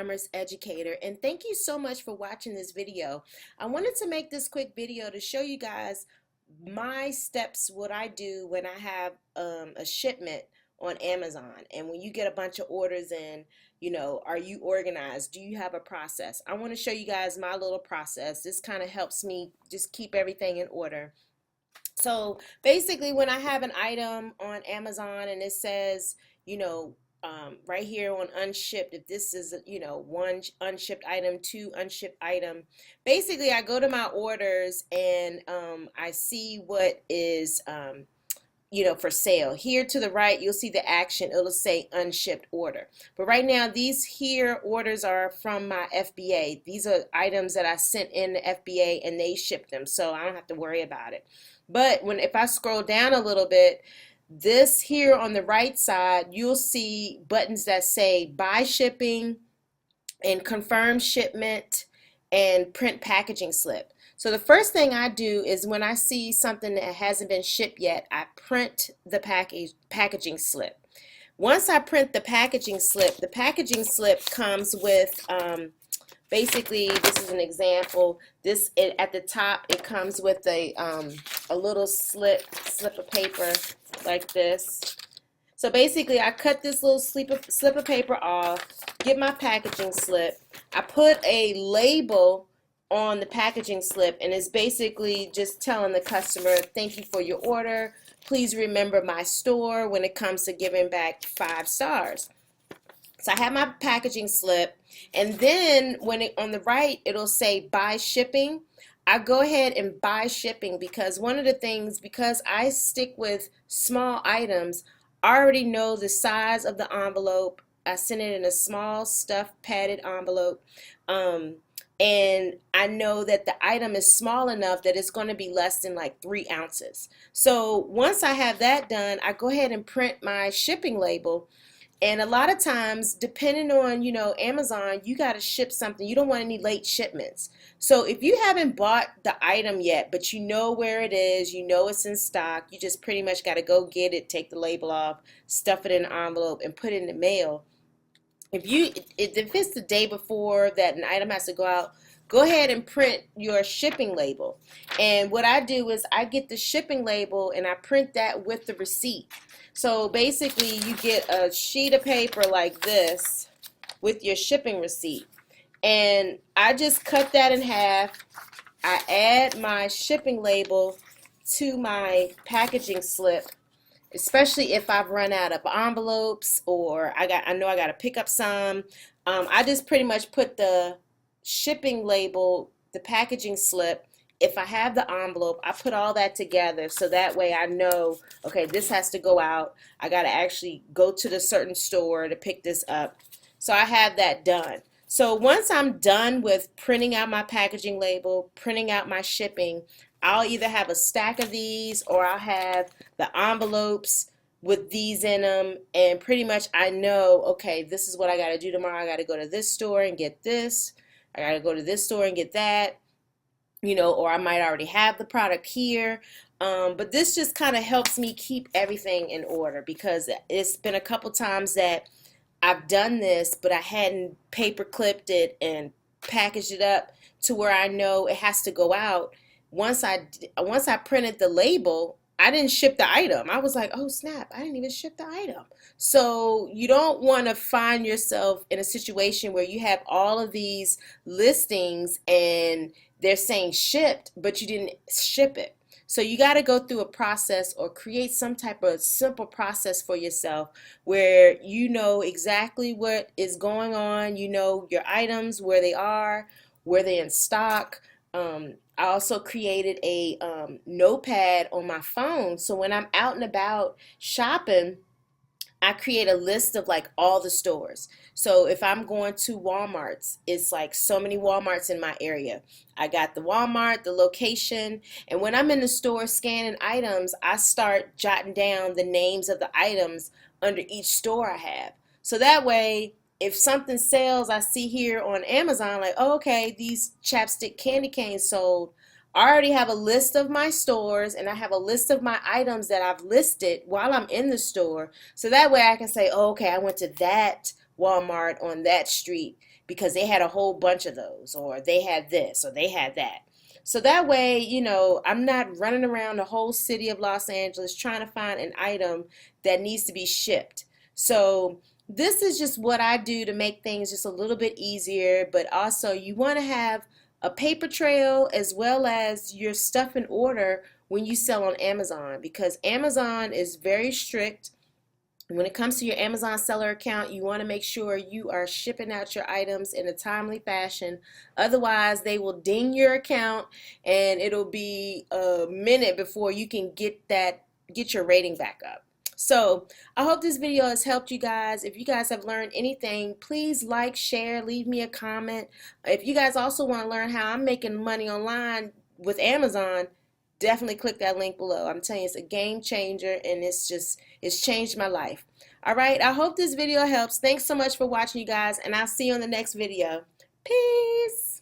e-commerce educator, and thank you so much for watching this video. I wanted to make this quick video to show you guys my steps, what I do when I have a shipment on Amazon. And when you get a bunch of orders in, are you organized? Do you have a process? I want to show you guys my little process. This kind of helps me just keep everything in order. So basically, when I have an item on Amazon and it says, right here on unshipped, if this is, one unshipped item, two unshipped item, basically I go to my orders and I see what is, for sale. Here to the right, you'll see the action. It'll say unshipped order. But right now, these here orders are from my FBA. These are items that I sent in the FBA and they shipped them, so I don't have to worry about it. But if I scroll down a little bit, this here on the right side, you'll see buttons that say buy shipping and confirm shipment and print packaging slip. So the first thing I do is when I see something that hasn't been shipped yet, I print the packaging slip. Once I print the packaging slip comes with basically, this is an example. At the top, it comes with a little slip of paper like this. So basically, I cut this little slip of paper off, get my packaging slip. I put a label on the packaging slip, and it's basically just telling the customer, thank you for your order. Please remember my store when it comes to giving back 5 stars. So I have my packaging slip, and then on the right, it'll say buy shipping. I go ahead and buy shipping because one of the things, because I stick with small items, I already know the size of the envelope. I send it in a small stuffed padded envelope. And I know that the item is small enough that it's going to be less than like 3 ounces. So once I have that done, I go ahead and print my shipping label. And a lot of times, depending on, Amazon, you got to ship something. You don't want any late shipments. So if you haven't bought the item yet, but you know where it is, you know it's in stock, you just pretty much got to go get it, take the label off, stuff it in an envelope, and put it in the mail. If it's the day before that an item has to go out, go ahead and print your shipping label. And what I do is I get the shipping label and I print that with the receipt. So basically, you get a sheet of paper like this with your shipping receipt. And I just cut that in half. I add my shipping label to my packaging slip, especially if I've run out of envelopes or I know I got to pick up some. I just pretty much put the shipping label, the packaging slip. If I have the envelope, I put all that together so that way I know, okay, this has to go out. I got to actually go to the certain store to pick this up. So I have that done. So once I'm done with printing out my packaging label, printing out my shipping, I'll either have a stack of these or I'll have the envelopes with these in them, and pretty much I know, okay, this is what I got to do tomorrow. I got to go to this store and get this. I got to go to this store and get that. Or I might already have the product here. But this just kind of helps me keep everything in order because it's been a couple times that I've done this, but I hadn't paper clipped it and packaged it up to where I know it has to go out. Once I printed the label, I didn't ship the item. I was like, oh snap, I didn't even ship the item. So you don't want to find yourself in a situation where you have all of these listings and they're saying shipped, but you didn't ship it. So you got to go through a process or create some type of simple process for yourself where you know exactly what is going on, you know your items, where they are, where they're in stock. I also created a notepad on my phone, so when I'm out and about shopping, I create a list of like all the stores. So if I'm going to Walmart's, it's like so many Walmart's in my area. I got the Walmart, the location, and when I'm in the store scanning items, I start jotting down the names of the items under each store I have. So that way, if something sells, I see here on Amazon, like, oh, okay, these chapstick candy canes sold. I already have a list of my stores and I have a list of my items that I've listed while I'm in the store. So that way I can say, oh, okay, I went to that Walmart on that street because they had a whole bunch of those, or they had this, or they had that. So that way, I'm not running around the whole city of Los Angeles trying to find an item that needs to be shipped. So this is just what I do to make things just a little bit easier, but also you want to have a paper trail as well as your stuff in order when you sell on Amazon, because Amazon is very strict. When it comes to your Amazon seller account, you want to make sure you are shipping out your items in a timely fashion. Otherwise, they will ding your account and it'll be a minute before you can get your rating back up. So I hope this video has helped you guys. If you guys have learned anything, please like, share, leave me a comment. If you guys also want to learn how I'm making money online with Amazon, definitely click that link below. I'm telling you, it's a game changer, and it's changed my life. All right, I hope this video helps. Thanks so much for watching, you guys, and I'll see you on the next video. Peace.